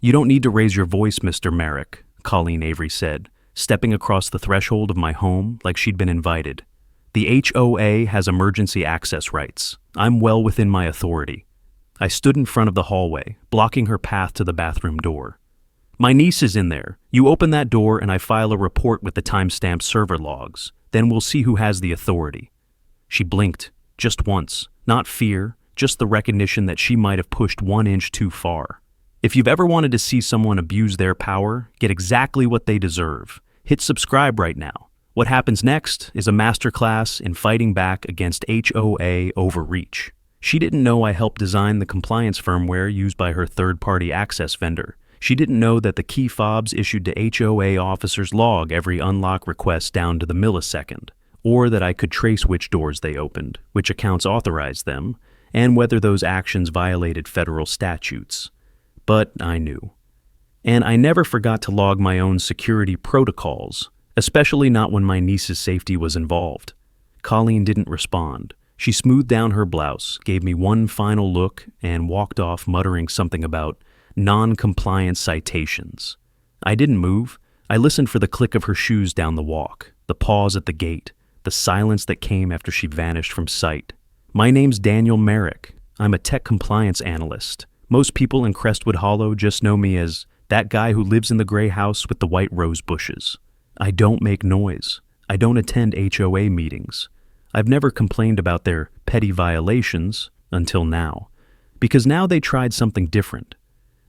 "You don't need to raise your voice, Mr. Merrick," Colleen Avery said, stepping across the threshold of my home like she'd been invited. "The HOA has emergency access rights. I'm well within my authority." I stood in front of the hallway, blocking her path to the bathroom door. "My niece is in there. You open that door and I file a report with the timestamped server logs. Then we'll see who has the authority." She blinked, just once, not fear, just the recognition that she might have pushed 1 inch too far. If you've ever wanted to see someone abuse their power, get exactly what they deserve, hit subscribe right now. What happens next is a masterclass in fighting back against HOA overreach. She didn't know I helped design the compliance firmware used by her third-party access vendor. She didn't know that the key fobs issued to HOA officers log every unlock request down to the millisecond, or that I could trace which doors they opened, which accounts authorized them, and whether those actions violated federal statutes. But I knew. And I never forgot to log my own security protocols, especially not when my niece's safety was involved. Colleen didn't respond. She smoothed down her blouse, gave me one final look, and walked off muttering something about non-compliant citations. I didn't move. I listened for the click of her shoes down the walk, the pause at the gate, the silence that came after she vanished from sight. "My name's Daniel Merrick. I'm a tech compliance analyst. Most people in Crestwood Hollow just know me as that guy who lives in the gray house with the white rose bushes. I don't make noise. I don't attend HOA meetings. I've never complained about their petty violations until now, because now they tried something different.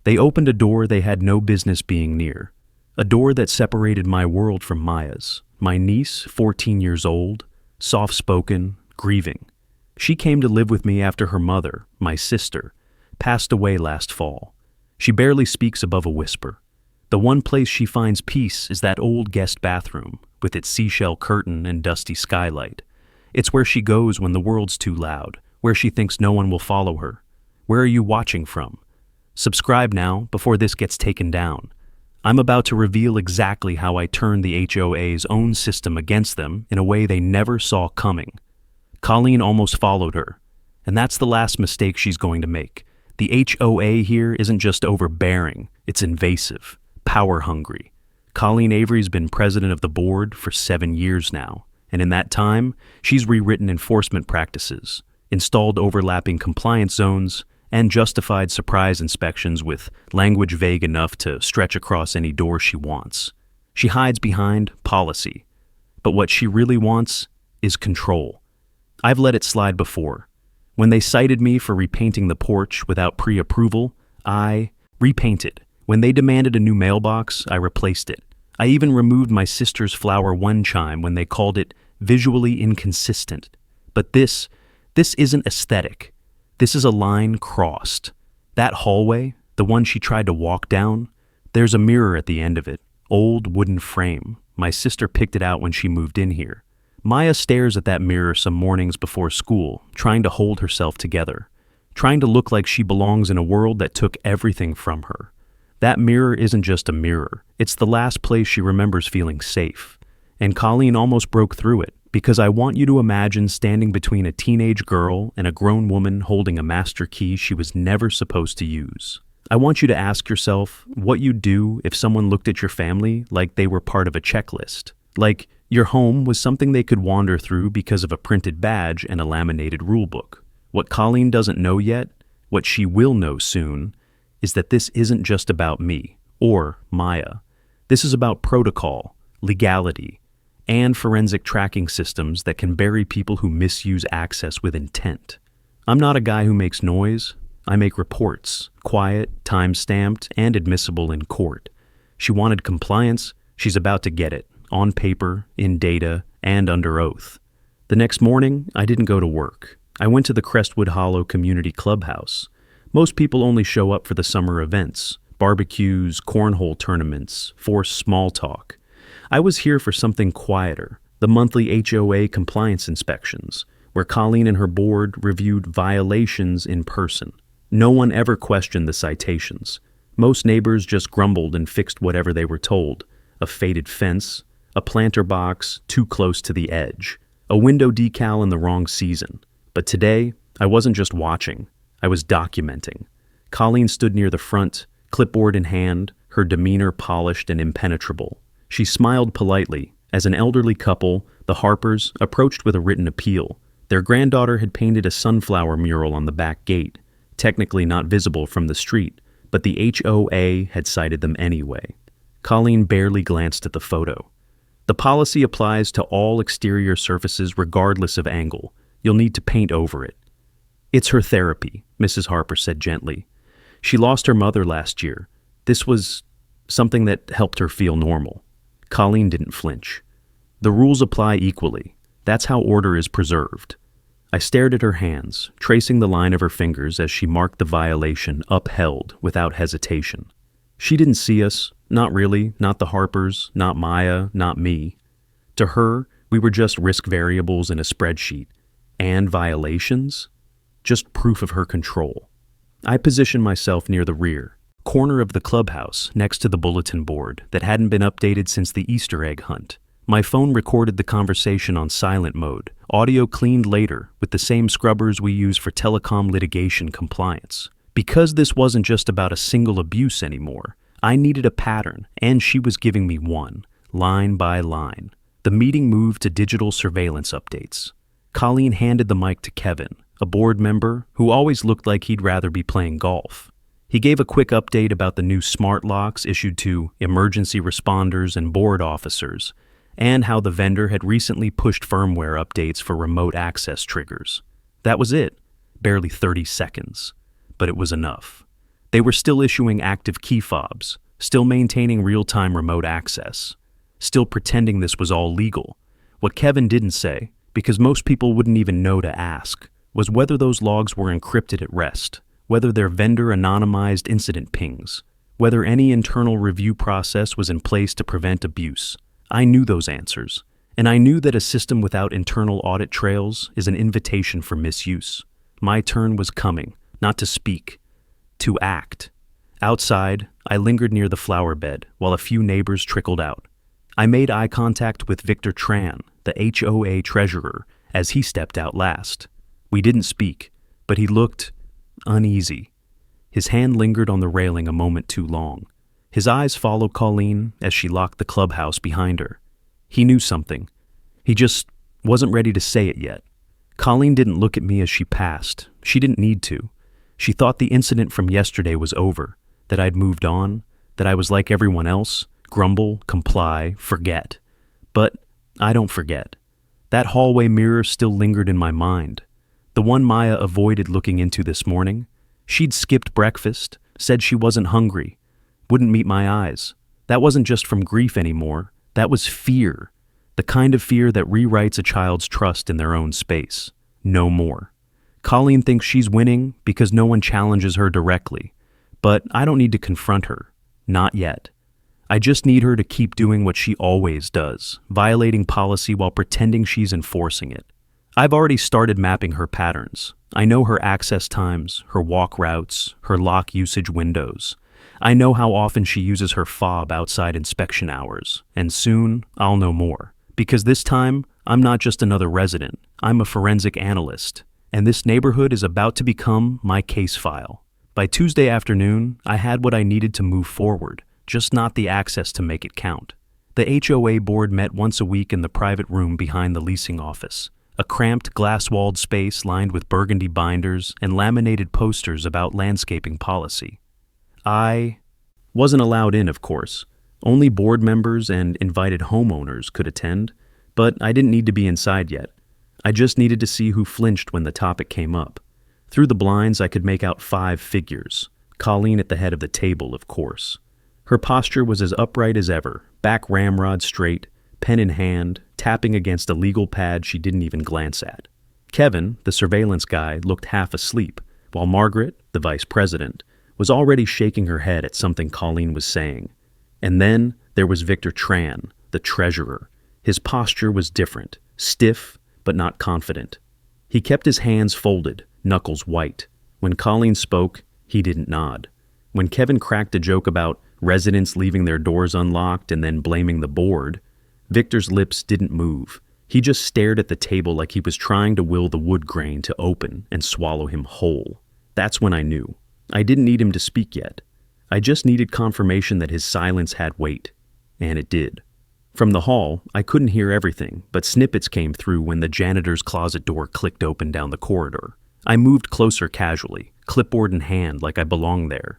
They opened a door they had no business being near, a door that separated my world from Maya's. My niece, 14 years old, soft-spoken, grieving. She came to live with me after her mother, my sister, passed away last fall. She barely speaks above a whisper. The one place she finds peace is that old guest bathroom, with its seashell curtain and dusty skylight. It's where she goes when the world's too loud, where she thinks no one will follow her. Where are you watching from? Subscribe now before this gets taken down. I'm about to reveal exactly how I turned the HOA's own system against them in a way they never saw coming. Colleen almost followed her, and that's the last mistake she's going to make. The HOA here isn't just overbearing, it's invasive, power-hungry. Colleen Avery's been president of the board for 7 years now, and in that time, she's rewritten enforcement practices, installed overlapping compliance zones, and justified surprise inspections with language vague enough to stretch across any door she wants. She hides behind policy, but what she really wants is control. I've let it slide before. When they cited me for repainting the porch without pre-approval, I repainted. When they demanded a new mailbox, I replaced it. I even removed my sister's Flower One chime when they called it visually inconsistent. But this isn't aesthetic. This is a line crossed. That hallway, the one she tried to walk down, there's a mirror at the end of it, old wooden frame. My sister picked it out when she moved in here. Maya stares at that mirror some mornings before school, trying to hold herself together, trying to look like she belongs in a world that took everything from her. That mirror isn't just a mirror, it's the last place she remembers feeling safe. And Colleen almost broke through it, because I want you to imagine standing between a teenage girl and a grown woman holding a master key she was never supposed to use. I want you to ask yourself what you'd do if someone looked at your family like they were part of a checklist, like your home was something they could wander through because of a printed badge and a laminated rulebook. What Colleen doesn't know yet, what she will know soon, is that this isn't just about me, or Maya. This is about protocol, legality, and forensic tracking systems that can bury people who misuse access with intent. I'm not a guy who makes noise. I make reports, quiet, time-stamped, and admissible in court. She wanted compliance. She's about to get it, on paper, in data, and under oath. The next morning, I didn't go to work. I went to the Crestwood Hollow Community Clubhouse. Most people only show up for the summer events, barbecues, cornhole tournaments, forced small talk. I was here for something quieter, the monthly HOA compliance inspections, where Colleen and her board reviewed violations in person. No one ever questioned the citations. Most neighbors just grumbled and fixed whatever they were told. A faded fence, a planter box too close to the edge, a window decal in the wrong season. But today, I wasn't just watching. I was documenting. Colleen stood near the front, clipboard in hand, her demeanor polished and impenetrable. She smiled politely as an elderly couple, the Harpers, approached with a written appeal. Their granddaughter had painted a sunflower mural on the back gate, technically not visible from the street, but the HOA had cited them anyway. Colleen barely glanced at the photo. The policy applies to all exterior surfaces regardless of angle. You'll need to paint over it. It's her therapy, Mrs. Harper said gently. She lost her mother last year. This was something that helped her feel normal. Colleen didn't flinch. The rules apply equally. That's how order is preserved. I stared at her hands, tracing the line of her fingers as she marked the violation upheld without hesitation. She didn't see us, not really, not the Harpers, not Maya, not me. To her, we were just risk variables in a spreadsheet. And violations? Just proof of her control. I positioned myself near the rear, corner of the clubhouse next to the bulletin board that hadn't been updated since the Easter egg hunt. My phone recorded the conversation on silent mode, audio cleaned later with the same scrubbers we use for telecom litigation compliance. Because this wasn't just about a single abuse anymore, I needed a pattern, and she was giving me one, line by line. The meeting moved to digital surveillance updates. Colleen handed the mic to Kevin, a board member who always looked like he'd rather be playing golf. He gave a quick update about the new smart locks issued to emergency responders and board officers, and how the vendor had recently pushed firmware updates for remote access triggers. That was it, barely 30 seconds. But it was enough. They were still issuing active key fobs, still maintaining real-time remote access, still pretending this was all legal. What Kevin didn't say, because most people wouldn't even know to ask, was whether those logs were encrypted at rest, whether their vendor anonymized incident pings, whether any internal review process was in place to prevent abuse. I knew those answers, and I knew that a system without internal audit trails is an invitation for misuse. My turn was coming, not to speak, to act. Outside, I lingered near the flower bed while a few neighbors trickled out. I made eye contact with Victor Tran, the HOA treasurer, as he stepped out last. We didn't speak, but he looked uneasy. His hand lingered on the railing a moment too long. His eyes followed Colleen as she locked the clubhouse behind her. He knew something. He just wasn't ready to say it yet. Colleen didn't look at me as she passed. She didn't need to. She thought the incident from yesterday was over, that I'd moved on, that I was like everyone else, grumble, comply, forget. But I don't forget. That hallway mirror still lingered in my mind. The one Maya avoided looking into this morning. She'd skipped breakfast, said she wasn't hungry, wouldn't meet my eyes. That wasn't just from grief anymore. That was fear. The kind of fear that rewrites a child's trust in their own space. No more. Colleen thinks she's winning because no one challenges her directly. But I don't need to confront her. Not yet. I just need her to keep doing what she always does, violating policy while pretending she's enforcing it. I've already started mapping her patterns. I know her access times, her walk routes, her lock usage windows. I know how often she uses her fob outside inspection hours, and soon I'll know more. Because this time, I'm not just another resident, I'm a forensic analyst, and this neighborhood is about to become my case file. By Tuesday afternoon, I had what I needed to move forward, just not the access to make it count. The HOA board met once a week in the private room behind the leasing office, a cramped glass-walled space lined with burgundy binders and laminated posters about landscaping policy. I wasn't allowed in, of course. Only board members and invited homeowners could attend, but I didn't need to be inside yet. I just needed to see who flinched when the topic came up. Through the blinds, I could make out 5 figures. Colleen at the head of the table, of course. Her posture was as upright as ever, back ramrod straight, pen in hand, tapping against a legal pad she didn't even glance at. Kevin, the surveillance guy, looked half asleep, while Margaret, the vice president, was already shaking her head at something Colleen was saying. And then there was Victor Tran, the treasurer. His posture was different, stiff but not confident. He kept his hands folded, knuckles white. When Colleen spoke, he didn't nod. When Kevin cracked a joke about residents leaving their doors unlocked and then blaming the board, Victor's lips didn't move. He just stared at the table like he was trying to will the wood grain to open and swallow him whole. That's when I knew. I didn't need him to speak yet. I just needed confirmation that his silence had weight, and it did. From the hall, I couldn't hear everything, but snippets came through when the janitor's closet door clicked open down the corridor. I moved closer casually, clipboard in hand like I belonged there.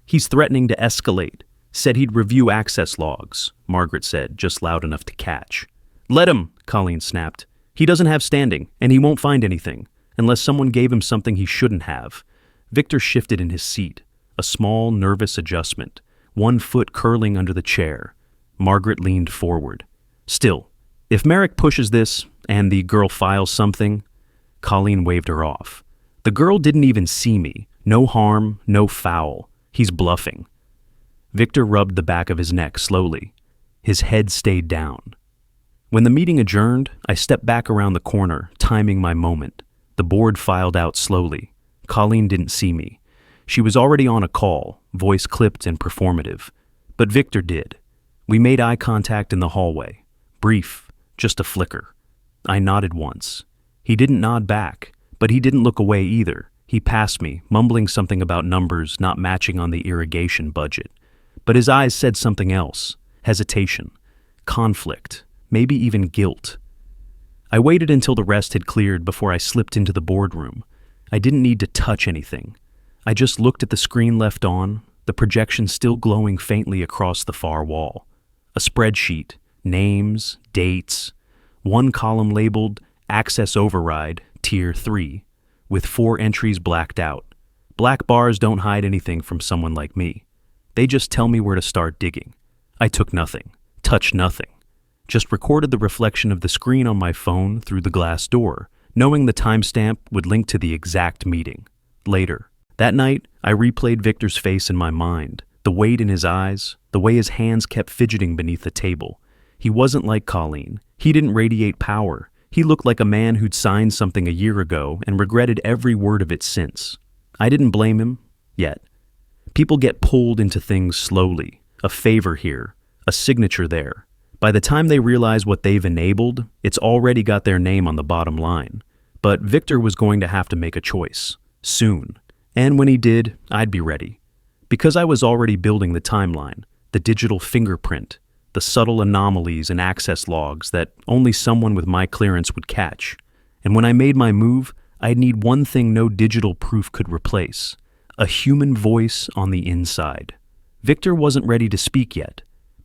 "He's threatening to escalate. Said he'd review access logs," Margaret said, just loud enough to catch. "Let him," Colleen snapped. "He doesn't have standing, and he won't find anything, unless someone gave him something he shouldn't have." Victor shifted in his seat, a small, nervous adjustment, one foot curling under the chair. Margaret leaned forward. "Still, if Merrick pushes this, and the girl files something..." Colleen waved her off. "The girl didn't even see me. No harm, no foul. He's bluffing." Victor rubbed the back of his neck slowly. His head stayed down. When the meeting adjourned, I stepped back around the corner, timing my moment. The board filed out slowly. Colleen didn't see me. She was already on a call, voice clipped and performative. But Victor did. We made eye contact in the hallway. Brief, just a flicker. I nodded once. He didn't nod back, but he didn't look away either. He passed me, mumbling something about numbers not matching on the irrigation budget. But his eyes said something else. Hesitation. Conflict. Maybe even guilt. I waited until the rest had cleared before I slipped into the boardroom. I didn't need to touch anything. I just looked at the screen left on, the projection still glowing faintly across the far wall. A spreadsheet, names, dates, one column labeled Access Override, Tier 3, with 4 entries blacked out. Black bars don't hide anything from someone like me. They just tell me where to start digging. I took nothing, touched nothing, just recorded the reflection of the screen on my phone through the glass door, knowing the timestamp would link to the exact meeting. Later, that night, I replayed Victor's face in my mind, the weight in his eyes, the way his hands kept fidgeting beneath the table. He wasn't like Colleen. He didn't radiate power. He looked like a man who'd signed something a year ago and regretted every word of it since. I didn't blame him, yet. People get pulled into things slowly. A favor here, a signature there. By the time they realize what they've enabled, it's already got their name on the bottom line. But Victor was going to have to make a choice, soon. And when he did, I'd be ready. Because I was already building the timeline, the digital fingerprint, the subtle anomalies and access logs that only someone with my clearance would catch. And when I made my move, I'd need one thing no digital proof could replace: a human voice on the inside. Victor wasn't ready to speak yet,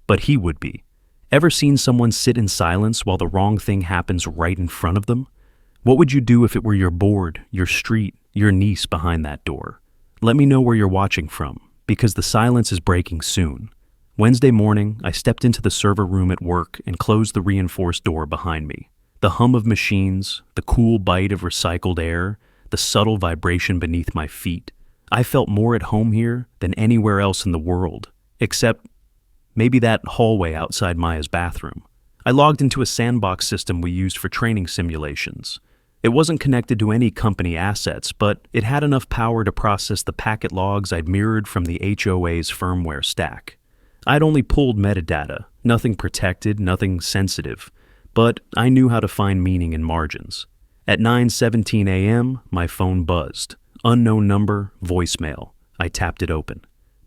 but he would be. Ever seen someone sit in silence while the wrong thing happens right in front of them? What would you do if it were your board, your street, your niece behind that door? Let me know where you're watching from, because the silence is breaking soon. Wednesday morning, I stepped into the server room at work and closed the reinforced door behind me. The hum of machines, the cool bite of recycled air, the subtle vibration beneath my feet. I felt more at home here than anywhere else in the world, except maybe that hallway outside Maya's bathroom. I logged into a sandbox system we used for training simulations. It wasn't connected to any company assets, but it had enough power to process the packet logs I'd mirrored from the HOA's firmware stack. I'd only pulled metadata, nothing protected, nothing sensitive, but I knew how to find meaning in margins. At 9:17 a.m., my phone buzzed. Unknown number, voicemail. I tapped it open.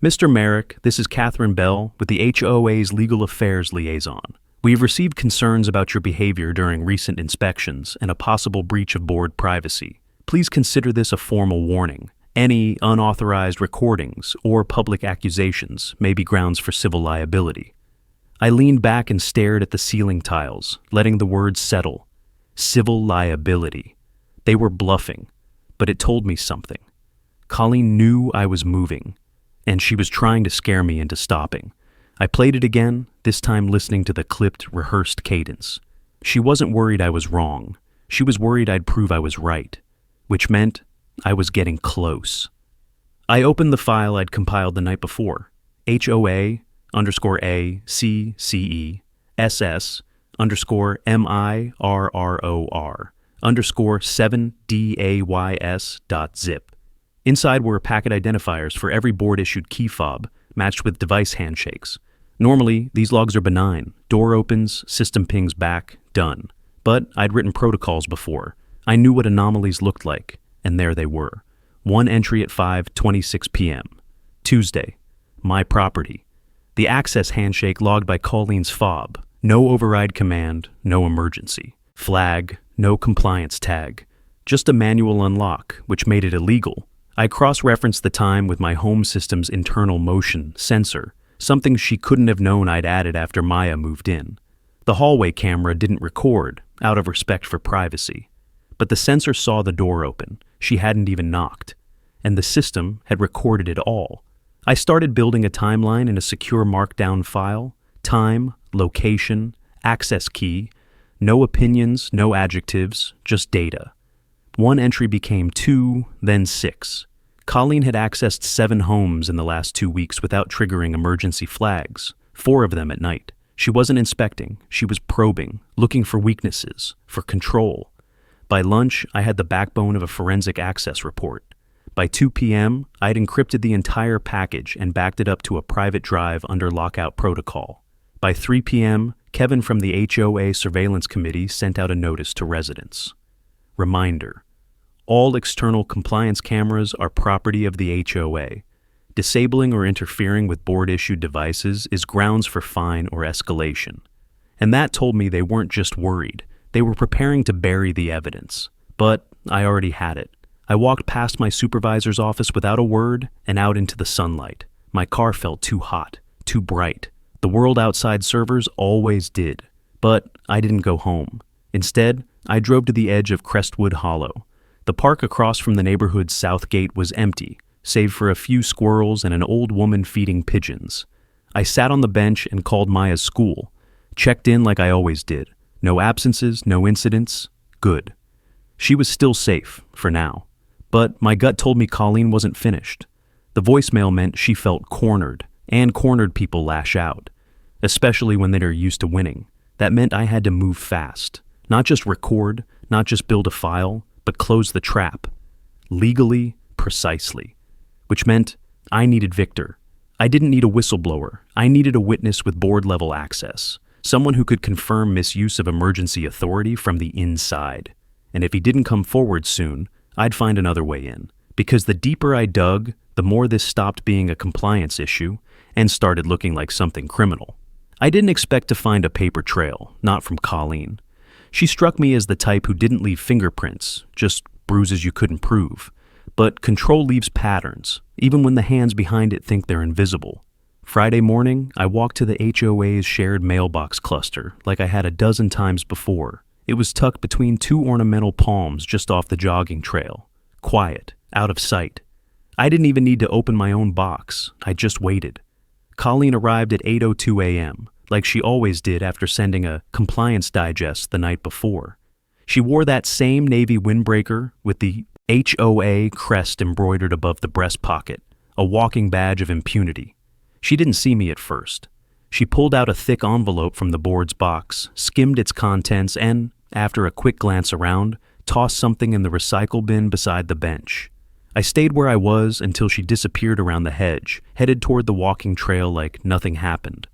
"Mr. Merrick, this is Catherine Bell with the HOA's Legal Affairs Liaison. We've received concerns about your behavior during recent inspections and a possible breach of board privacy. Please consider this a formal warning. Any unauthorized recordings or public accusations may be grounds for civil liability." I leaned back and stared at the ceiling tiles, letting the words settle. Civil liability. They were bluffing, but it told me something. Colleen knew I was moving, and she was trying to scare me into stopping. I played it again, this time listening to the clipped, rehearsed cadence. She wasn't worried I was wrong. She was worried I'd prove I was right, which meant I was getting close. I opened the file I'd compiled the night before. HOA_CCE_SSMIRROR_7DAYS.zip. Inside were packet identifiers for every board-issued key fob, matched with device handshakes. Normally, these logs are benign. Door opens, system pings back, done. But I'd written protocols before. I knew what anomalies looked like, and there they were. One entry at 5:26 p.m. Tuesday. my property. The access handshake logged by Colleen's fob. No override command, no emergency. Flag, no compliance tag. Just a manual unlock, which made it illegal. I cross-referenced the time with my home system's internal motion sensor, something she couldn't have known I'd added after Maya moved in. The hallway camera didn't record, out of respect for privacy. But the sensor saw the door open. She hadn't even knocked. And the system had recorded it all. I started building a timeline in a secure markdown file. Time, location, access key. No opinions, no adjectives, just data. One entry became 2, then 6. Colleen had accessed 7 homes in the last 2 weeks without triggering emergency flags, 4 of them at night. She wasn't inspecting, she was probing, looking for weaknesses, for control. By lunch, I had the backbone of a forensic access report. By 2 p.m., I'd encrypted the entire package and backed it up to a private drive under lockout protocol. By 3 p.m., Kevin from the HOA Surveillance Committee sent out a notice to residents. Reminder: all external compliance cameras are property of the HOA. Disabling or interfering with board-issued devices is grounds for fine or escalation. And that told me they weren't just worried. They were preparing to bury the evidence. But I already had it. I walked past my supervisor's office without a word and out into the sunlight. My car felt too hot, too bright. The world outside servers always did. But I didn't go home. Instead, I drove to the edge of Crestwood Hollow. The park across from the neighborhood's south gate was empty, save for a few squirrels and an old woman feeding pigeons. I sat on the bench and called Maya's school. Checked in like I always did. No absences, no incidents. Good. She was still safe, for now. But my gut told me Colleen wasn't finished. The voicemail meant she felt cornered, and cornered people lash out, especially when they're used to winning. That meant I had to move fast. Not just record, not just build a file, but close the trap. Legally, precisely. Which meant I needed Victor. I didn't need a whistleblower. I needed a witness with board-level access. Someone who could confirm misuse of emergency authority from the inside. And if he didn't come forward soon, I'd find another way in. Because the deeper I dug, the more this stopped being a compliance issue and started looking like something criminal. I didn't expect to find a paper trail, not from Colleen. She struck me as the type who didn't leave fingerprints, just bruises you couldn't prove. But control leaves patterns, even when the hands behind it think they're invisible. Friday morning, I walked to the HOA's shared mailbox cluster like I had a dozen times before. It was tucked between 2 ornamental palms just off the jogging trail. Quiet, out of sight. I didn't even need to open my own box. I just waited. Colleen arrived at 8:02 a.m., like she always did after sending a compliance digest the night before. She wore that same navy windbreaker with the HOA crest embroidered above the breast pocket, a walking badge of impunity. She didn't see me at first. She pulled out a thick envelope from the board's box, skimmed its contents, and, after a quick glance around, tossed something in the recycle bin beside the bench. I stayed where I was until she disappeared around the hedge, headed toward the walking trail like nothing happened.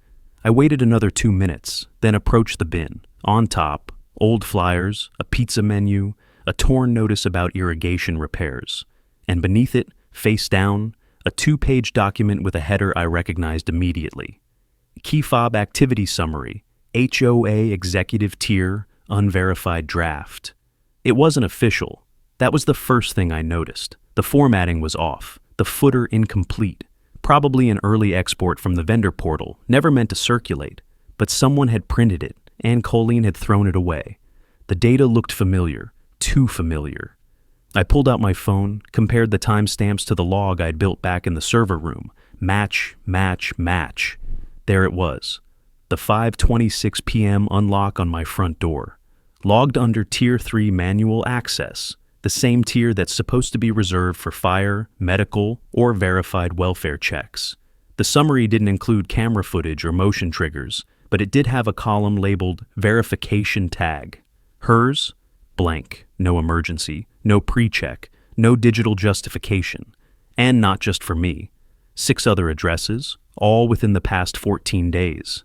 I waited another 2 minutes, then approached the bin. On top, old flyers, a pizza menu, a torn notice about irrigation repairs. And beneath it, face down, a 2-page document with a header I recognized immediately. Key fob activity summary, HOA executive tier, unverified draft. It wasn't official. That was the first thing I noticed. The formatting was off, the footer incomplete. Probably an early export from the vendor portal, never meant to circulate. But someone had printed it, and Colleen had thrown it away. The data looked familiar, too familiar. I pulled out my phone, compared the timestamps to the log I'd built back in the server room. Match, match, match. There it was. The 5:26 p.m. unlock on my front door. Logged under Tier 3 manual access, the same tier that's supposed to be reserved for fire, medical, or verified welfare checks. The summary didn't include camera footage or motion triggers, but it did have a column labeled Verification Tag. Hers? Blank. No emergency, no pre-check, no digital justification. And not just for me. 6 other addresses, all within the past 14 days.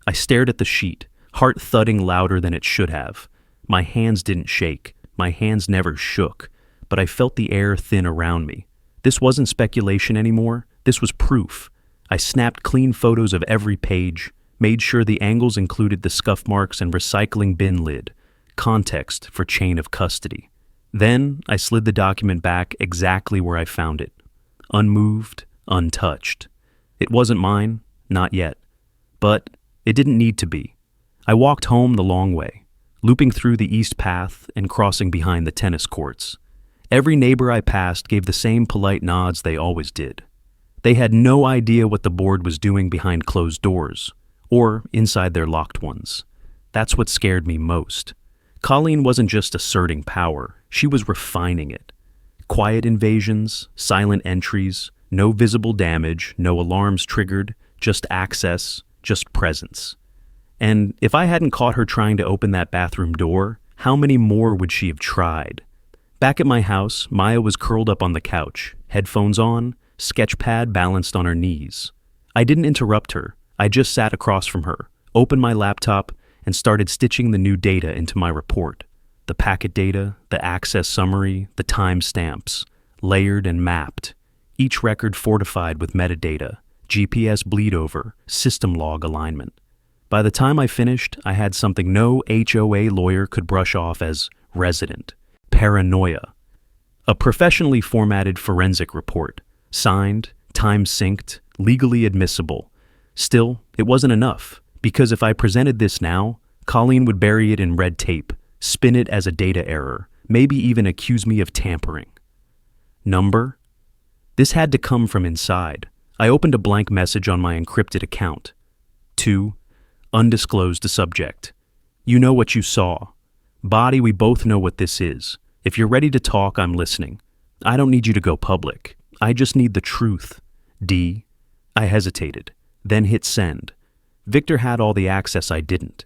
I stared at the sheet, heart thudding louder than it should have. My hands didn't shake. My hands never shook, but I felt the air thin around me. This wasn't speculation anymore. This was proof. I snapped clean photos of every page, made sure the angles included the scuff marks and recycling bin lid, context for chain of custody. Then I slid the document back exactly where I found it, unmoved, untouched. It wasn't mine, not yet. But it didn't need to be. I walked home the long way, looping through the east path and crossing behind the tennis courts. Every neighbor I passed gave the same polite nods they always did. They had no idea what the board was doing behind closed doors, or inside their locked ones. That's what scared me most. Colleen wasn't just asserting power, she was refining it. Quiet invasions, silent entries, no visible damage, no alarms triggered, just access, just presence. And if I hadn't caught her trying to open that bathroom door, how many more would she have tried? Back at my house, Maya was curled up on the couch, headphones on, sketch pad balanced on her knees. I didn't interrupt her. I just sat across from her, opened my laptop, and started stitching the new data into my report. The packet data, the access summary, the timestamps, layered and mapped, each record fortified with metadata, GPS bleed over, system log alignment. By the time I finished, I had something no HOA lawyer could brush off as resident. Paranoia. A professionally formatted forensic report, signed, time-synced, legally admissible. Still, it wasn't enough, because if I presented this now, Colleen would bury it in red tape, spin it as a data error, maybe even accuse me of tampering. Number? This had to come from inside. I opened a blank message on my encrypted account. 2. Undisclosed subject. You know what you saw. Body, we both know what this is. If you're ready to talk, I'm listening. I don't need you to go public. I just need the truth. D. I hesitated, then hit send. Victor had all the access I didn't,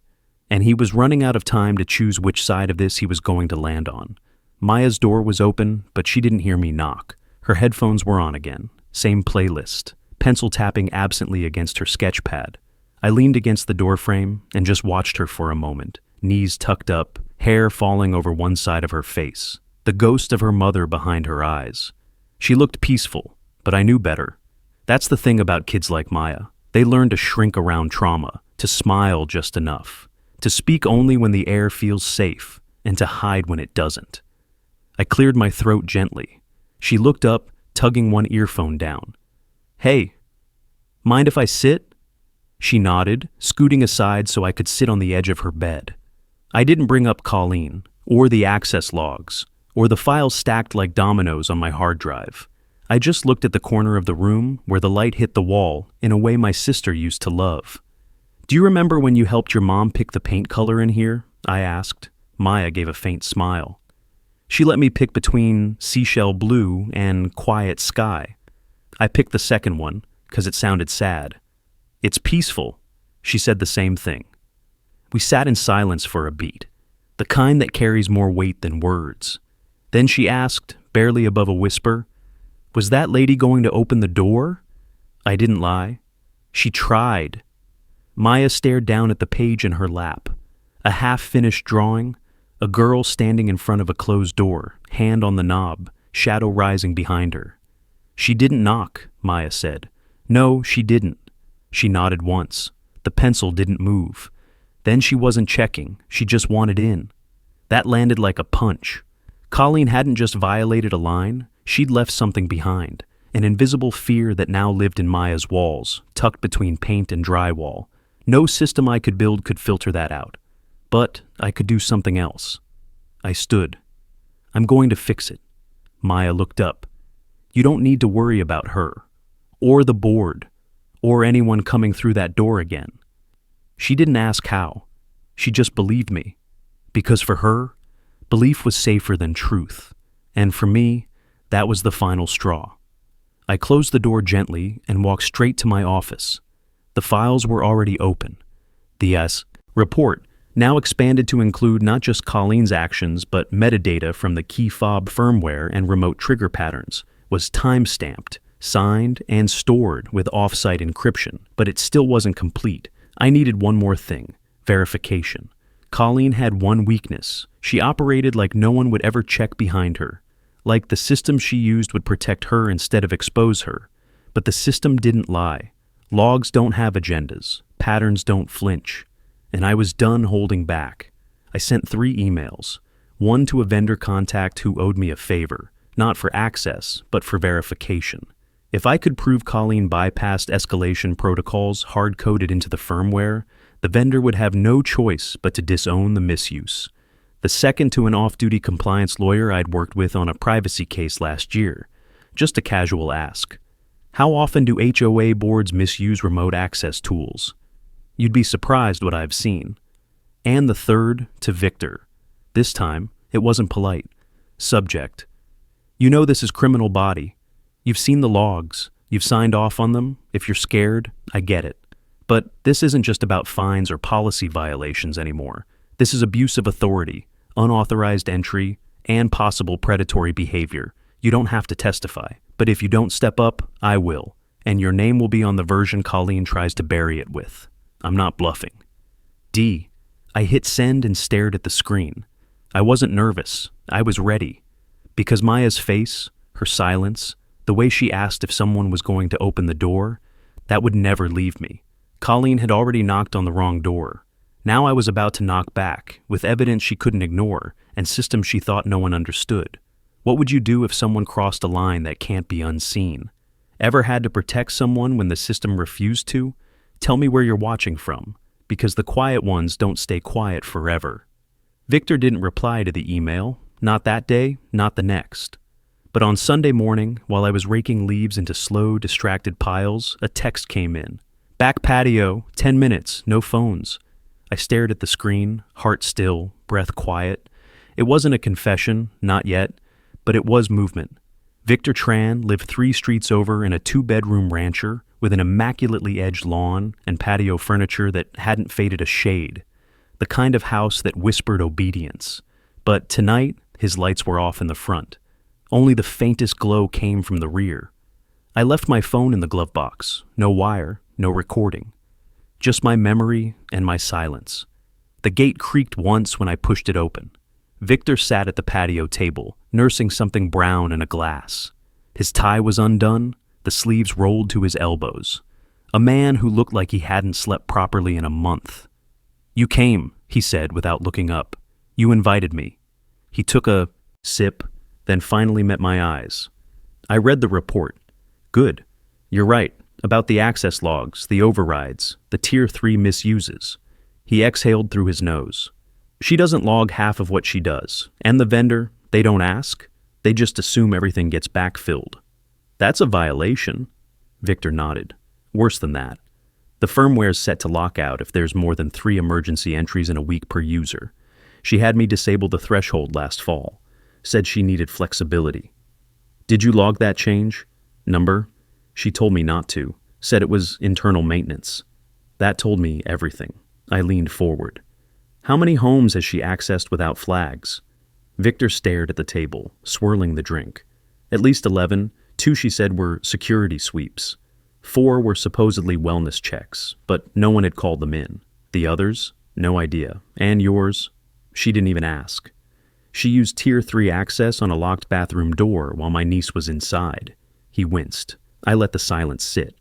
and he was running out of time to choose which side of this he was going to land on. Maya's door was open, but she didn't hear me knock. Her headphones were on again. Same playlist, pencil tapping absently against her sketch pad. I leaned against the doorframe and just watched her for a moment, knees tucked up, hair falling over one side of her face, the ghost of her mother behind her eyes. She looked peaceful, but I knew better. That's the thing about kids like Maya. They learn to shrink around trauma, to smile just enough, to speak only when the air feels safe, and to hide when it doesn't. I cleared my throat gently. She looked up, tugging one earphone down. Hey, mind if I sit? She nodded, scooting aside so I could sit on the edge of her bed. I didn't bring up Colleen, or the access logs, or the files stacked like dominoes on my hard drive. I just looked at the corner of the room where the light hit the wall in a way my sister used to love. Do you remember when you helped your mom pick the paint color in here? I asked. Maya gave a faint smile. She let me pick between seashell blue and quiet sky. I picked the second one because it sounded sad. It's peaceful. She said the same thing. We sat in silence for a beat, the kind that carries more weight than words. Then she asked, barely above a whisper, "Was that lady going to open the door?" I didn't lie. She tried. Maya stared down at the page in her lap. A half-finished drawing, a girl standing in front of a closed door, hand on the knob, shadow rising behind her. She didn't knock, Maya said. No, she didn't. She nodded once. The pencil didn't move. Then she wasn't checking, she just wanted in. That landed like a punch. Colleen hadn't just violated a line, she'd left something behind, an invisible fear that now lived in Maya's walls, tucked between paint and drywall. No system I could build could filter that out. But I could do something else. I stood. I'm going to fix it. Maya looked up. You don't need to worry about her, or the board, or anyone coming through that door again. She didn't ask how. She just believed me. Because for her, belief was safer than truth. And for me, that was the final straw. I closed the door gently and walked straight to my office. The files were already open. The report, now expanded to include not just Colleen's actions but metadata from the key fob firmware and remote trigger patterns, was time-stamped, signed, and stored with off-site encryption, but it still wasn't complete. I needed one more thing, verification. Colleen had one weakness. She operated like no one would ever check behind her, like the system she used would protect her instead of expose her. But the system didn't lie. Logs don't have agendas. Patterns don't flinch. And I was done holding back. I sent 3 emails. One to a vendor contact who owed me a favor, not for access, but for verification. If I could prove Colleen bypassed escalation protocols hard-coded into the firmware, the vendor would have no choice but to disown the misuse. The second to an off-duty compliance lawyer I'd worked with on a privacy case last year. Just a casual ask. How often do HOA boards misuse remote access tools? You'd be surprised what I've seen. And the third to Victor. This time, it wasn't polite. Subject. You know this is criminal body. You've seen the logs. You've signed off on them. If you're scared, I get it. But this isn't just about fines or policy violations anymore. This is abuse of authority, unauthorized entry, and possible predatory behavior. You don't have to testify, but if you don't step up, I will, and your name will be on the version Colleen tries to bury it with. I'm not bluffing. D. I hit send and stared at the screen. I wasn't nervous. I was ready. Because Maya's face, her silence, the way she asked if someone was going to open the door, that would never leave me. Colleen had already knocked on the wrong door. Now I was about to knock back, with evidence she couldn't ignore, and systems she thought no one understood. What would you do if someone crossed a line that can't be unseen? Ever had to protect someone when the system refused to? Tell me where you're watching from, because the quiet ones don't stay quiet forever. Victor didn't reply to the email, not that day, not the next. But on Sunday morning, while I was raking leaves into slow, distracted piles, a text came in. Back patio, 10 minutes, no phones. I stared at the screen, heart still, breath quiet. It wasn't a confession, not yet, but it was movement. Victor Tran lived 3 streets over in a 2-bedroom rancher with an immaculately edged lawn and patio furniture that hadn't faded a shade. The kind of house that whispered obedience. But tonight, his lights were off in the front. Only the faintest glow came from the rear. I left my phone in the glove box. No wire, no recording. Just my memory and my silence. The gate creaked once when I pushed it open. Victor sat at the patio table, nursing something brown in a glass. His tie was undone, the sleeves rolled to his elbows. A man who looked like he hadn't slept properly in a month. You came, he said without looking up. You invited me. He took a sip, then finally met my eyes. I read the report. Good. You're right, about the access logs, the overrides, the Tier 3 misuses. He exhaled through his nose. She doesn't log half of what she does, and the vendor, they don't ask. They just assume everything gets backfilled. That's a violation. Victor nodded. Worse than that. The firmware's set to lockout if there's more than 3 emergency entries in a week per user. She had me disable the threshold last fall. Said she needed flexibility. Did you log that change? Number? She told me not to. Said it was internal maintenance. That told me everything. I leaned forward. How many homes has she accessed without flags? Victor stared at the table, swirling the drink. At least 11. 2 she said were security sweeps. 4 were supposedly wellness checks, but no one had called them in. The others? No idea. And yours? She didn't even ask. She used Tier 3 access on a locked bathroom door while my niece was inside. He winced. I let the silence sit.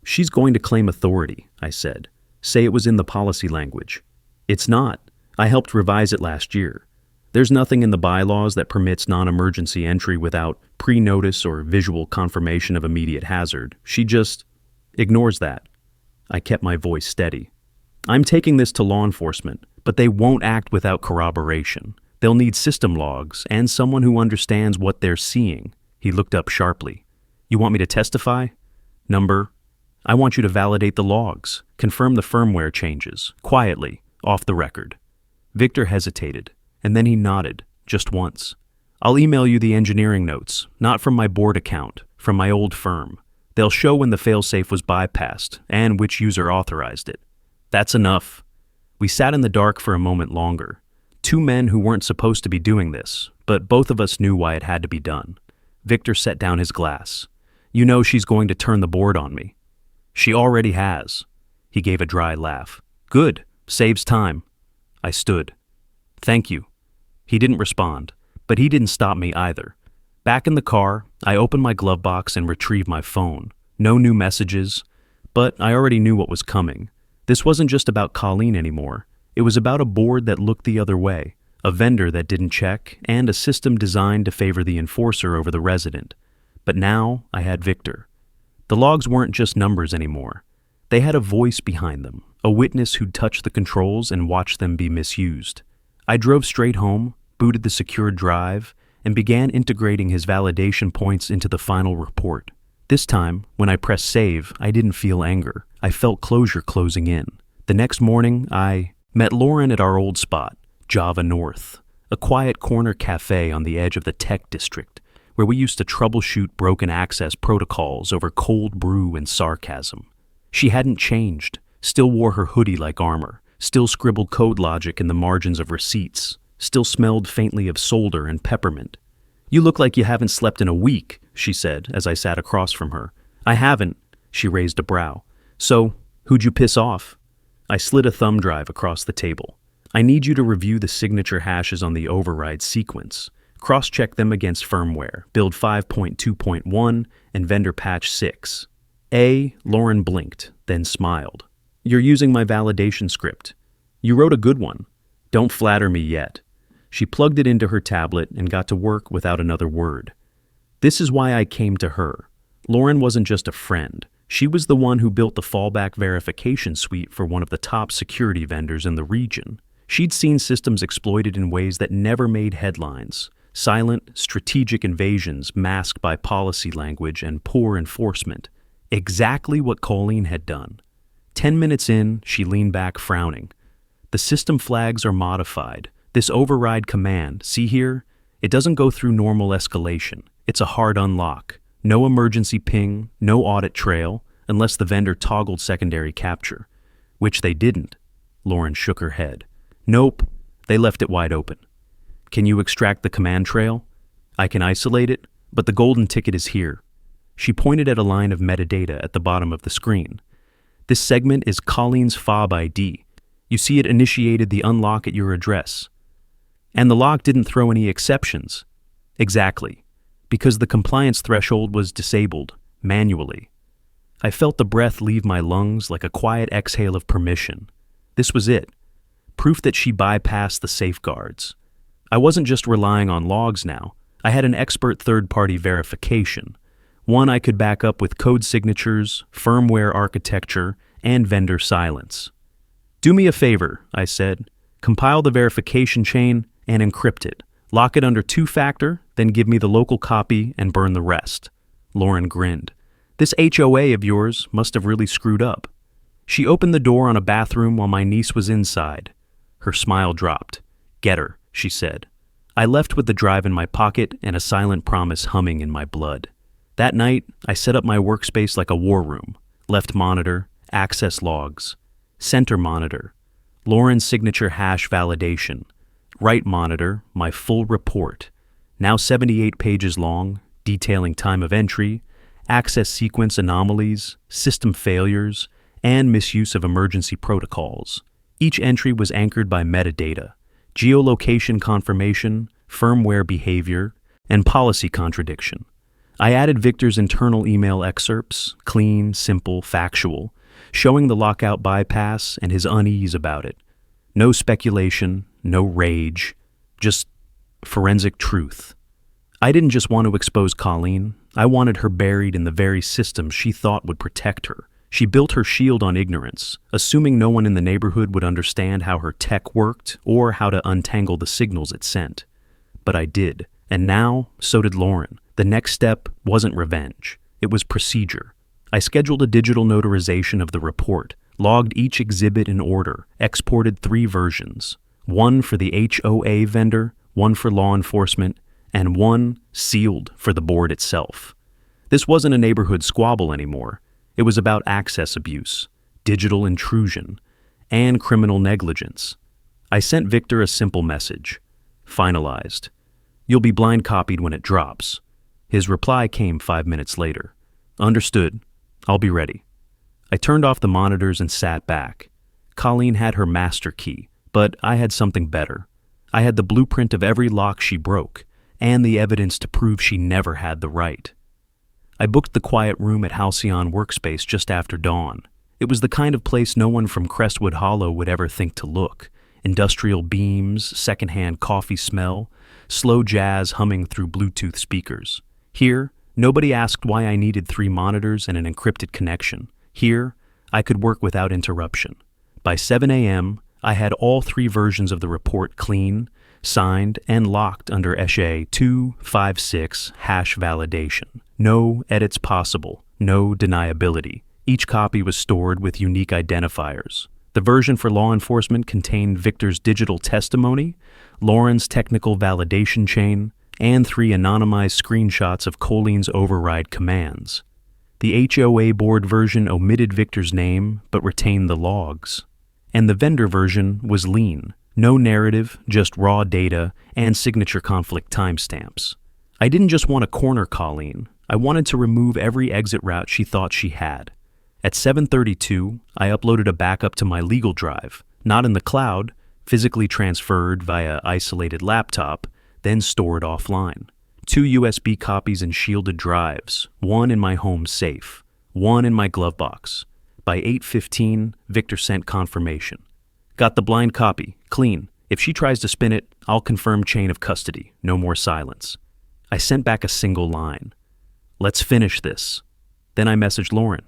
She's going to claim authority, I said. Say it was in the policy language. It's not. I helped revise it last year. There's nothing in the bylaws that permits non-emergency entry without pre-notice or visual confirmation of immediate hazard. She just ignores that. I kept my voice steady. I'm taking this to law enforcement, but they won't act without corroboration. They'll need system logs and someone who understands what they're seeing. He looked up sharply. You want me to testify? Number? I want you to validate the logs, confirm the firmware changes, quietly, off the record. Victor hesitated, and then he nodded, just once. I'll email you the engineering notes, not from my board account, from my old firm. They'll show when the failsafe was bypassed and which user authorized it. That's enough. We sat in the dark for a moment longer. 2 men who weren't supposed to be doing this, but both of us knew why it had to be done. Victor set down his glass. You know she's going to turn the board on me. She already has. He gave a dry laugh. Good. Saves time. I stood. Thank you. He didn't respond, but he didn't stop me either. Back in the car, I opened my glove box and retrieved my phone. No new messages, But I already knew what was coming. This wasn't just about Colleen anymore. It was about a board that looked the other way, a vendor that didn't check, and a system designed to favor the enforcer over the resident. But now I had Victor. The logs weren't just numbers anymore. They had a voice behind them, a witness who'd touched the controls and watched them be misused. I drove straight home, booted the secured drive, and began integrating his validation points into the final report. This time, when I pressed save, I didn't feel anger. I felt closure closing in. The next morning, I met Lauren at our old spot, Java North, a quiet corner cafe on the edge of the tech district, where we used to troubleshoot broken access protocols over cold brew and sarcasm. She hadn't changed, still wore her hoodie like armor, still scribbled code logic in the margins of receipts, still smelled faintly of solder and peppermint. "You look like you haven't slept in a week," she said as I sat across from her. "I haven't," she raised a brow. "So, who'd you piss off?" I slid a thumb drive across the table. "I need you to review the signature hashes on the override sequence. Cross-check them against firmware, build 5.2.1, and vendor patch 6. Lauren blinked, then smiled. "You're using my validation script. You wrote a good one. Don't flatter me yet." She plugged it into her tablet and got to work without another word. This is why I came to her. Lauren wasn't just a friend. She was the one who built the fallback verification suite for one of the top security vendors in the region. She'd seen systems exploited in ways that never made headlines. Silent, strategic invasions masked by policy language and poor enforcement. Exactly what Colleen had done. 10 minutes in, she leaned back frowning. "The system flags are modified. This override command, see here? It doesn't go through normal escalation. It's a hard unlock. No emergency ping, no audit trail, unless the vendor toggled secondary capture." "Which they didn't." Lauren shook her head. "Nope, they left it wide open." "Can you extract the command trail?" "I can isolate it, but the golden ticket is here." She pointed at a line of metadata at the bottom of the screen. "This segment is Colleen's fob ID. You see it initiated the unlock at your address. And the log didn't throw any exceptions." "Exactly, because the compliance threshold was disabled, manually." I felt the breath leave my lungs like a quiet exhale of permission. This was it. Proof that she bypassed the safeguards. I wasn't just relying on logs now. I had an expert third-party verification. One I could back up with code signatures, firmware architecture, and vendor silence. "Do me a favor," I said. "Compile the verification chain and encrypt it. Lock it under 2-factor, then give me the local copy and burn the rest." Lauren grinned. "This HOA of yours must have really screwed up." She opened the door on a bathroom while my niece was inside. Her smile dropped. "Get her," she said. I left with the drive in my pocket and a silent promise humming in my blood. That night, I set up my workspace like a war room. Left monitor, access logs. Center monitor, Lauren's signature hash validation. Right monitor, my full report. Now 78 pages long, detailing time of entry, access sequence anomalies, system failures, and misuse of emergency protocols. Each entry was anchored by metadata, geolocation confirmation, firmware behavior, and policy contradiction. I added Victor's internal email excerpts, clean, simple, factual, showing the lockout bypass and his unease about it. No speculation, no rage, just forensic truth. I didn't just want to expose Colleen, I wanted her buried in the very system she thought would protect her. She built her shield on ignorance, assuming no one in the neighborhood would understand how her tech worked or how to untangle the signals it sent. But I did, and now so did Lauren. The next step wasn't revenge, it was procedure. I scheduled a digital notarization of the report, logged each exhibit in order, exported 3 versions, one for the HOA vendor, one for law enforcement, and one sealed for the board itself. This wasn't a neighborhood squabble anymore. It was about access abuse, digital intrusion, and criminal negligence. I sent Victor a simple message. Finalized. You'll be blind copied when it drops. His reply came 5 minutes later. Understood. I'll be ready. I turned off the monitors and sat back. Colleen had her master key, but I had something better. I had the blueprint of every lock she broke, and the evidence to prove she never had the right. I booked the quiet room at Halcyon Workspace just after dawn. It was the kind of place no one from Crestwood Hollow would ever think to look. Industrial beams, secondhand coffee smell, slow jazz humming through Bluetooth speakers. Here, nobody asked why I needed 3 monitors and an encrypted connection. Here, I could work without interruption. By 7 a.m., I had all 3 versions of the report clean, signed, and locked under ESHA 256 hash validation. No edits possible, no deniability. Each copy was stored with unique identifiers. The version for law enforcement contained Victor's digital testimony, Lauren's technical validation chain, and 3 anonymized screenshots of Colleen's override commands. The HOA board version omitted Victor's name but retained the logs. And the vendor version was lean. No narrative, just raw data and signature conflict timestamps. I didn't just want to corner Colleen. I wanted to remove every exit route she thought she had. At 7:32, I uploaded a backup to my legal drive, not in the cloud, physically transferred via isolated laptop, then stored offline. 2 USB copies in shielded drives, 1 in my home safe, 1 in my glove box. By 8:15, Victor sent confirmation. Got the blind copy, clean. If she tries to spin it, I'll confirm chain of custody, no more silence. I sent back a single line. Let's finish this. Then I messaged Lauren.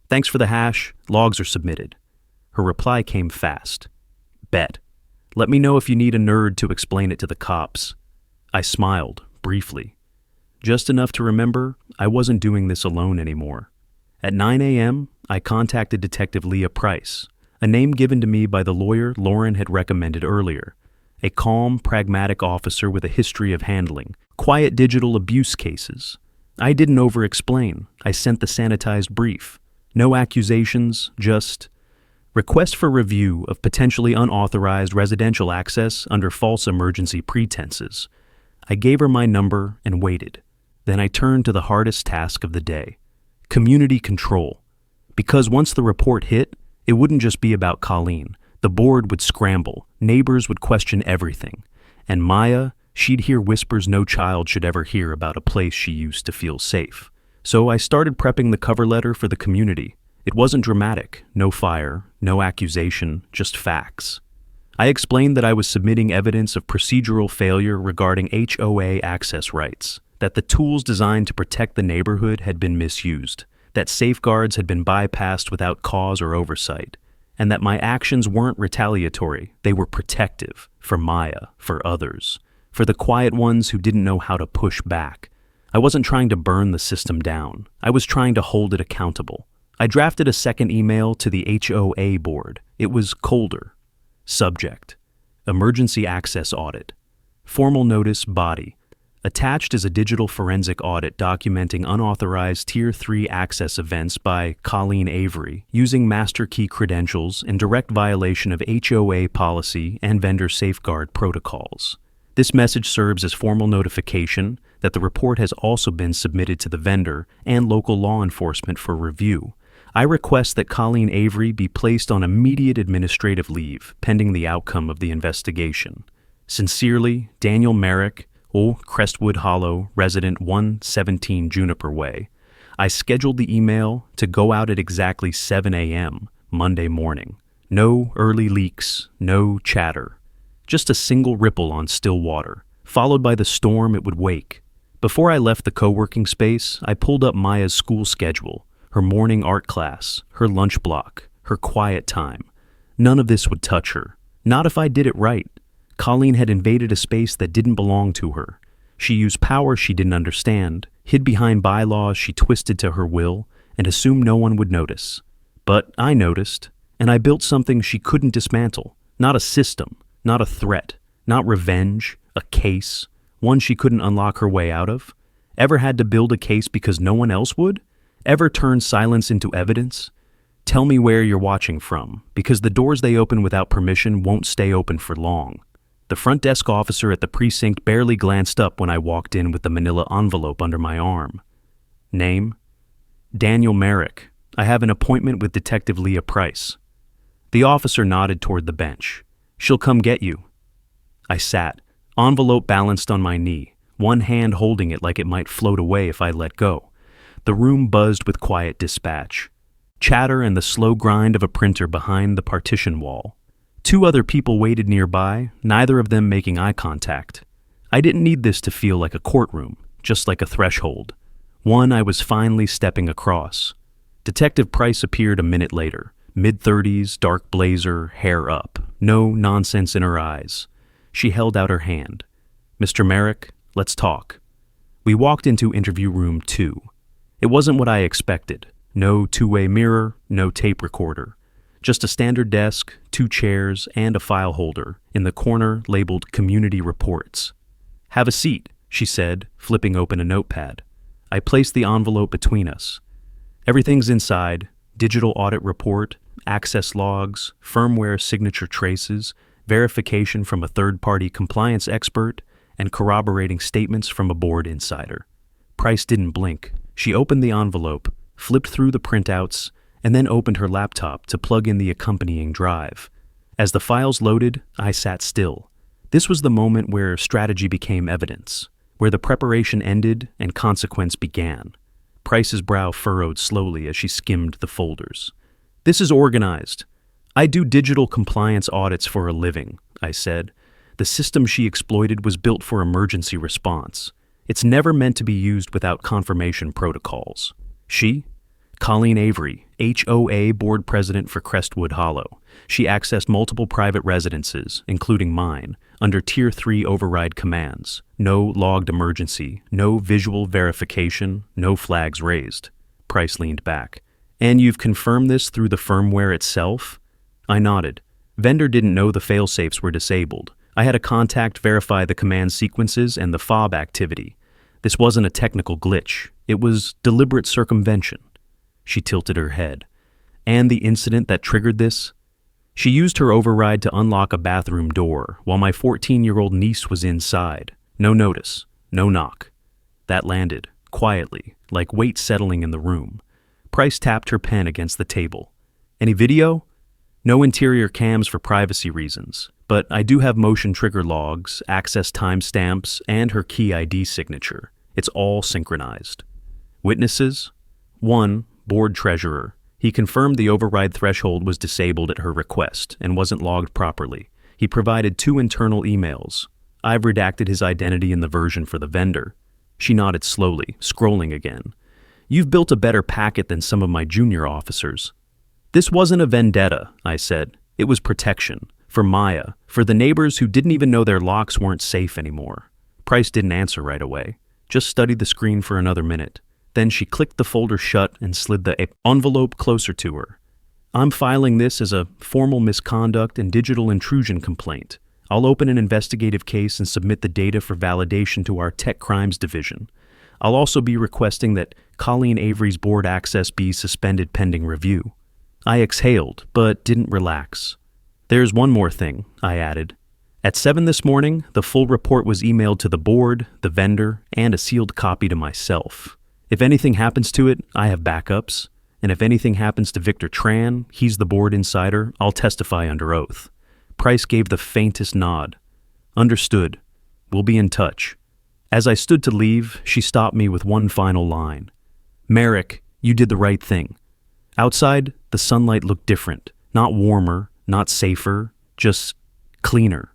Thanks for the hash, logs are submitted. Her reply came fast. Bet. Let me know if you need a nerd to explain it to the cops. I smiled, briefly. Just enough to remember I wasn't doing this alone anymore. At 9 a.m., I contacted Detective Leah Price, a name given to me by the lawyer Lauren had recommended earlier. A calm, pragmatic officer with a history of handling quiet digital abuse cases. I didn't over-explain. I sent the sanitized brief. No accusations, just request for review of potentially unauthorized residential access under false emergency pretenses. I gave her my number and waited. Then I turned to the hardest task of the day. Community control. Because once the report hit, it wouldn't just be about Colleen. The board would scramble. Neighbors would question everything. And Maya, she'd hear whispers no child should ever hear about a place she used to feel safe. So I started prepping the cover letter for the community. It wasn't dramatic, no fire, no accusation, just facts. I explained that I was submitting evidence of procedural failure regarding HOA access rights, that the tools designed to protect the neighborhood had been misused, that safeguards had been bypassed without cause or oversight, and that my actions weren't retaliatory, they were protective, for Maya, for others, for the quiet ones who didn't know how to push back. I wasn't trying to burn the system down. I was trying to hold it accountable. I drafted a second email to the HOA board. It was colder. Subject: Emergency Access Audit. Formal notice body. Attached is a digital forensic audit documenting unauthorized Tier 3 access events by Colleen Avery using master key credentials in direct violation of HOA policy and vendor safeguard protocols. This message serves as formal notification that the report has also been submitted to the vendor and local law enforcement for review. I request that Colleen Avery be placed on immediate administrative leave pending the outcome of the investigation. Sincerely, Daniel Merrick, Crestwood Hollow, resident 117 Juniper Way. I scheduled the email to go out at exactly 7 a.m. Monday morning. No early leaks, no chatter. Just a single ripple on still water, followed by the storm it would wake. Before I left the co-working space, I pulled up Maya's school schedule, her morning art class, her lunch block, her quiet time. None of this would touch her. Not if I did it right. Colleen had invaded a space that didn't belong to her. She used power she didn't understand, hid behind bylaws she twisted to her will, and assumed no one would notice. But I noticed, and I built something she couldn't dismantle. Not a system, not a threat, not revenge, a case, one she couldn't unlock her way out of. Ever had to build a case because no one else would? Ever turn silence into evidence? Tell me where you're watching from, because the doors they open without permission won't stay open for long. The front desk officer at the precinct barely glanced up when I walked in with the manila envelope under my arm. Name? Daniel Merrick. I have an appointment with Detective Leah Price. The officer nodded toward the bench. She'll come get you. I sat, envelope balanced on my knee, one hand holding it like it might float away if I let go. The room buzzed with quiet dispatch. chatter and the slow grind of a printer behind the partition wall. Two other people waited nearby, neither of them making eye contact. I didn't need this to feel like a courtroom, just like a threshold. One I was finally stepping across. Detective Price appeared a minute later, mid-30s, dark blazer, hair up, no nonsense in her eyes. She held out her hand. "Mr. Merrick, let's talk." We walked into interview room 2. It wasn't what I expected. No two-way mirror, no tape recorder. Just a standard desk, 2 chairs, and a file holder in the corner labeled Community Reports. "Have a seat," she said, flipping open a notepad. I placed the envelope between us. "Everything's inside: digital audit report, access logs, firmware signature traces, verification from a third-party compliance expert, and corroborating statements from a board insider." Price didn't blink. She opened the envelope, flipped through the printouts, and then opened her laptop to plug in the accompanying drive. As the files loaded, I sat still. This was the moment where strategy became evidence, where the preparation ended and consequence began. Price's brow furrowed slowly as she skimmed the folders. "This is organized. I do digital compliance audits for a living," I said. The system she exploited was built for emergency response. It's never meant to be used without confirmation protocols. She? Colleen Avery, HOA board president for Crestwood Hollow. She accessed multiple private residences, including mine, under Tier 3 override commands. No logged emergency, no visual verification, no flags raised. Price leaned back. "And you've confirmed this through the firmware itself?" I nodded. Vendor didn't know the failsafes were disabled. I had a contact verify the command sequences and the fob activity. This wasn't a technical glitch. It was deliberate circumvention. She tilted her head. "And the incident that triggered this?" "She used her override to unlock a bathroom door while my 14-year-old niece was inside. No notice, no knock." That landed, quietly, like weight settling in the room. Price tapped her pen against the table. "Any video?" "No interior cams for privacy reasons, but I do have motion trigger logs, access timestamps, and her key ID signature. It's all synchronized." "Witnesses?" "One, board treasurer. He confirmed the override threshold was disabled at her request and wasn't logged properly. He provided 2 internal emails. I've redacted his identity in the version for the vendor." She nodded slowly, scrolling again. "You've built a better packet than some of my junior officers." "This wasn't a vendetta," I said. "It was protection. For Maya, for the neighbors who didn't even know their locks weren't safe anymore." Price didn't answer right away, just studied the screen for another minute. Then she clicked the folder shut and slid the envelope closer to her. "I'm filing this as a formal misconduct and digital intrusion complaint. I'll open an investigative case and submit the data for validation to our Tech Crimes Division. I'll also be requesting that Colleen Avery's board access be suspended pending review." I exhaled, but didn't relax. "There's one more thing," I added. "At 7 this morning, the full report was emailed to the board, the vendor, and a sealed copy to myself. If anything happens to it, I have backups. And if anything happens to Victor Tran, he's the board insider, I'll testify under oath." Price gave the faintest nod. "Understood. We'll be in touch." As I stood to leave, she stopped me with one final line. "Merrick, you did the right thing." Outside, the sunlight looked different. Not warmer, not safer, just cleaner.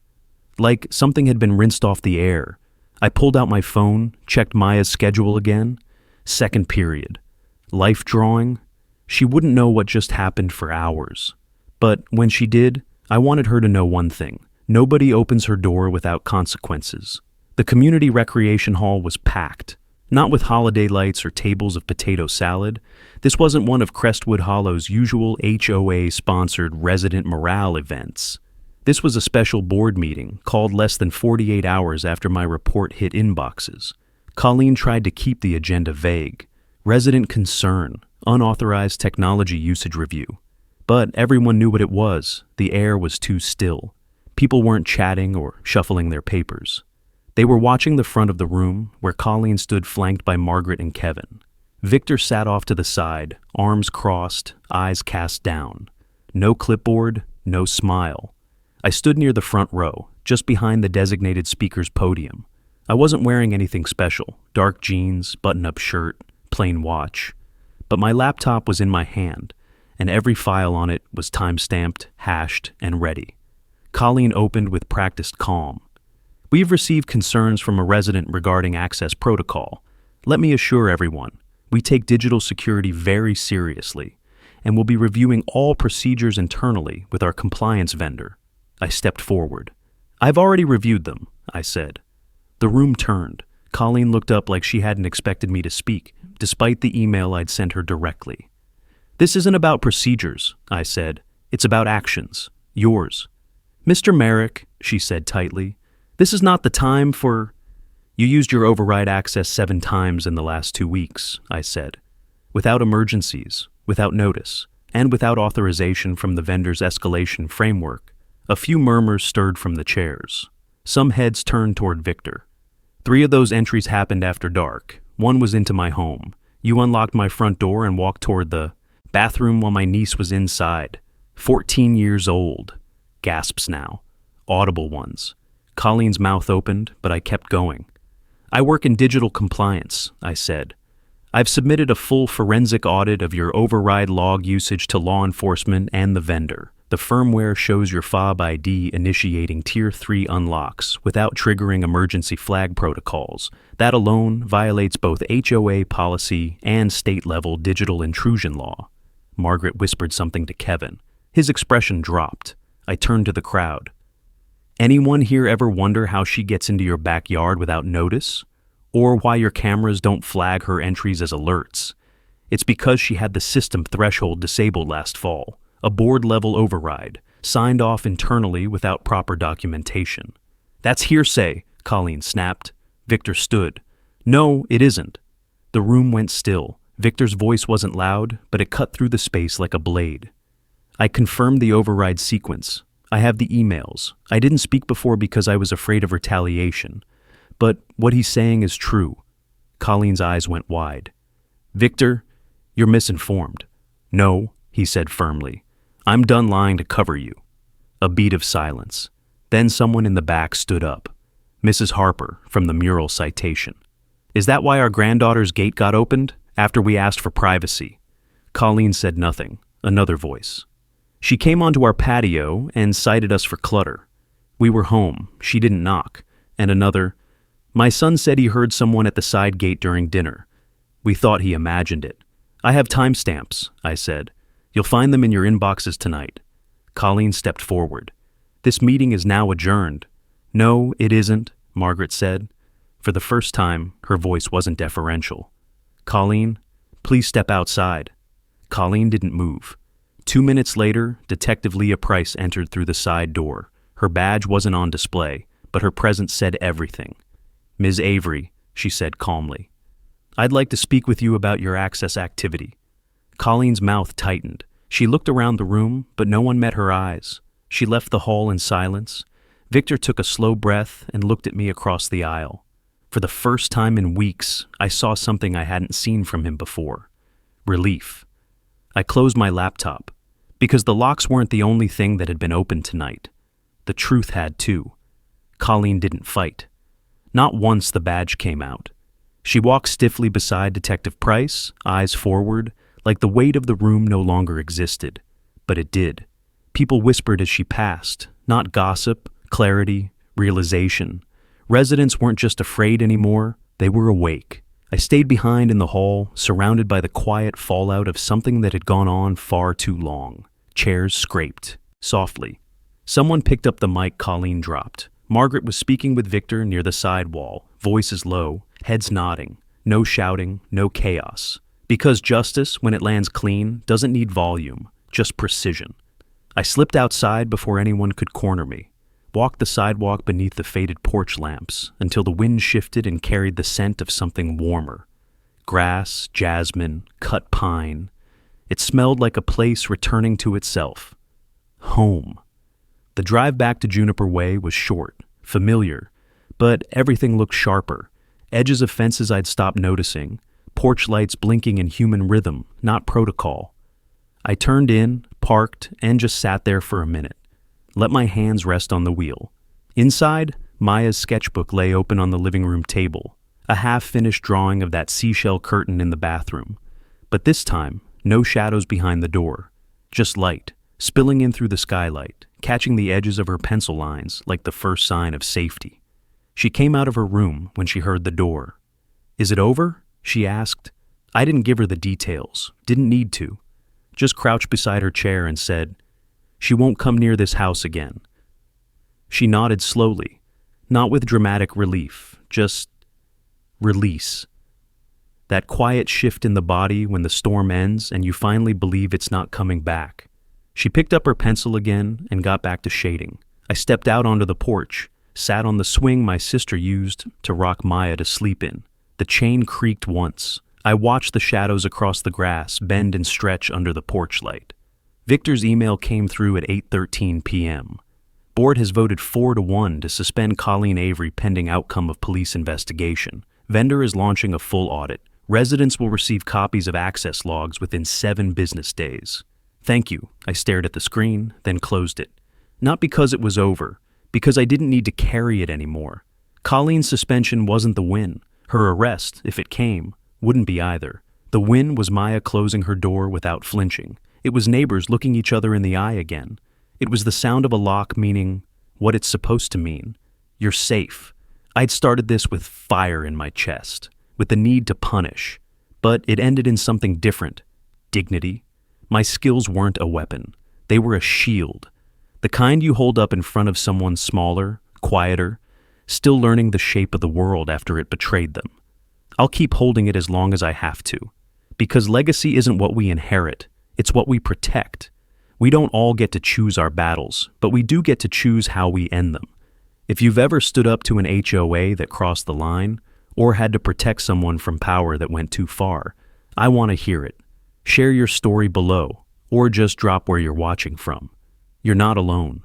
Like something had been rinsed off the air. I pulled out my phone, checked Maya's schedule again. Second period. Life drawing. She wouldn't know what just happened for hours. But when she did, I wanted her to know one thing. Nobody opens her door without consequences. The community recreation hall was packed. Not with holiday lights or tables of potato salad. This wasn't one of Crestwood Hollow's usual HOA-sponsored resident morale events. This was a special board meeting called less than 48 hours after my report hit inboxes. Colleen tried to keep the agenda vague. Resident concern, unauthorized technology usage review. But everyone knew what it was. The air was too still. People weren't chatting or shuffling their papers. They were watching the front of the room, where Colleen stood flanked by Margaret and Kevin. Victor sat off to the side, arms crossed, eyes cast down. No clipboard, no smile. I stood near the front row, just behind the designated speaker's podium. I wasn't wearing anything special, dark jeans, button-up shirt, plain watch. But my laptop was in my hand, and every file on it was time-stamped, hashed, and ready. Colleen opened with practiced calm. "We've received concerns from a resident regarding access protocol. Let me assure everyone, we take digital security very seriously, and will be reviewing all procedures internally with our compliance vendor." I stepped forward. "I've already reviewed them," I said. The room turned. Colleen looked up like she hadn't expected me to speak, despite the email I'd sent her directly. "This isn't about procedures," I said. "It's about actions. Yours." "Mr. Merrick," she said tightly, "this is not the time for—" "You used your override access 7 times in the last 2 weeks," I said. "Without emergencies, without notice, and without authorization from the vendor's escalation framework." A few murmurs stirred from the chairs. Some heads turned toward Victor. "3 of those entries happened after dark. 1 was into my home. You unlocked my front door and walked toward the bathroom while my niece was inside. 14 years old." Gasps now. Audible ones. Colleen's mouth opened, but I kept going. "I work in digital compliance," I said. "I've submitted a full forensic audit of your override log usage to law enforcement and the vendor. The firmware shows your fob ID initiating Tier 3 unlocks without triggering emergency flag protocols. That alone violates both HOA policy and state-level digital intrusion law." Margaret whispered something to Kevin. His expression dropped. I turned to the crowd. "Anyone here ever wonder how she gets into your backyard without notice? Or why your cameras don't flag her entries as alerts? It's because she had the system threshold disabled last fall. A board-level override, signed off internally without proper documentation." "That's hearsay," Colleen snapped. Victor stood. "No, it isn't." The room went still. Victor's voice wasn't loud, but it cut through the space like a blade. "I confirmed the override sequence. I have the emails. I didn't speak before because I was afraid of retaliation. But what he's saying is true." Colleen's eyes went wide. "Victor, you're misinformed." "No," he said firmly. "I'm done lying to cover you." A beat of silence. Then someone in the back stood up. Mrs. Harper, from the mural citation. "Is that why our granddaughter's gate got opened? After we asked for privacy?" Colleen said nothing. Another voice. "She came onto our patio and cited us for clutter. We were home. She didn't knock." And another. "My son said he heard someone at the side gate during dinner. We thought he imagined it." "I have timestamps," I said. "You'll find them in your inboxes tonight." Colleen stepped forward. "This meeting is now adjourned." "No, it isn't," Margaret said. For the first time, her voice wasn't deferential. "Colleen, please step outside." Colleen didn't move. 2 minutes later, Detective Leah Price entered through the side door. Her badge wasn't on display, but her presence said everything. "Ms. Avery," she said calmly, "I'd like to speak with you about your access activity." Colleen's mouth tightened. She looked around the room, but no one met her eyes. She left the hall in silence. Victor took a slow breath and looked at me across the aisle. For the first time in weeks, I saw something I hadn't seen from him before. Relief. I closed my laptop, because the locks weren't the only thing that had been open tonight. The truth had too. Colleen didn't fight. Not once the badge came out. She walked stiffly beside Detective Price, eyes forward, like the weight of the room no longer existed. But it did. People whispered as she passed, not gossip, clarity, realization. Residents weren't just afraid anymore, they were awake. I stayed behind in the hall, surrounded by the quiet fallout of something that had gone on far too long. Chairs scraped, softly. Someone picked up the mic Colleen dropped. Margaret was speaking with Victor near the side wall, voices low, heads nodding. No shouting, no chaos. Because justice, when it lands clean, doesn't need volume, just precision. I slipped outside before anyone could corner me. Walked the sidewalk beneath the faded porch lamps until the wind shifted and carried the scent of something warmer. Grass, jasmine, cut pine. It smelled like a place returning to itself. Home. The drive back to Juniper Way was short, familiar, but everything looked sharper. Edges of fences I'd stopped noticing, porch lights blinking in human rhythm, not protocol. I turned in, parked, and just sat there for a minute. Let my hands rest on the wheel. Inside, Maya's sketchbook lay open on the living room table, a half-finished drawing of that seashell curtain in the bathroom. But this time, no shadows behind the door. just light, spilling in through the skylight, catching the edges of her pencil lines like the first sign of safety. She came out of her room when she heard the door. "Is it over?" she asked. I didn't give her the details, didn't need to. Just crouched beside her chair and said, "She won't come near this house again." She nodded slowly, not with dramatic relief, just release. That quiet shift in the body when the storm ends and you finally believe it's not coming back. She picked up her pencil again and got back to shading. I stepped out onto the porch, sat on the swing my sister used to rock Maya to sleep in. The chain creaked once. I watched the shadows across the grass bend and stretch under the porch light. Victor's email came through at 8:13 p.m. Board has voted 4-1 to suspend Colleen Avery pending outcome of police investigation. Vendor is launching a full audit. Residents will receive copies of access logs within 7 business days. Thank you. I stared at the screen, then closed it. Not because it was over, because I didn't need to carry it anymore. Colleen's suspension wasn't the win. Her arrest, if it came, wouldn't be either. The win was Maya closing her door without flinching. It was neighbors looking each other in the eye again. It was the sound of a lock meaning what it's supposed to mean. You're safe. I'd started this with fire in my chest, with the need to punish. But it ended in something different. Dignity. My skills weren't a weapon. They were a shield. The kind you hold up in front of someone smaller, quieter, still learning the shape of the world after it betrayed them. I'll keep holding it as long as I have to. Because legacy isn't what we inherit, it's what we protect. We don't all get to choose our battles, but we do get to choose how we end them. If you've ever stood up to an HOA that crossed the line, or had to protect someone from power that went too far, I want to hear it. Share your story below, or just drop where you're watching from. You're not alone.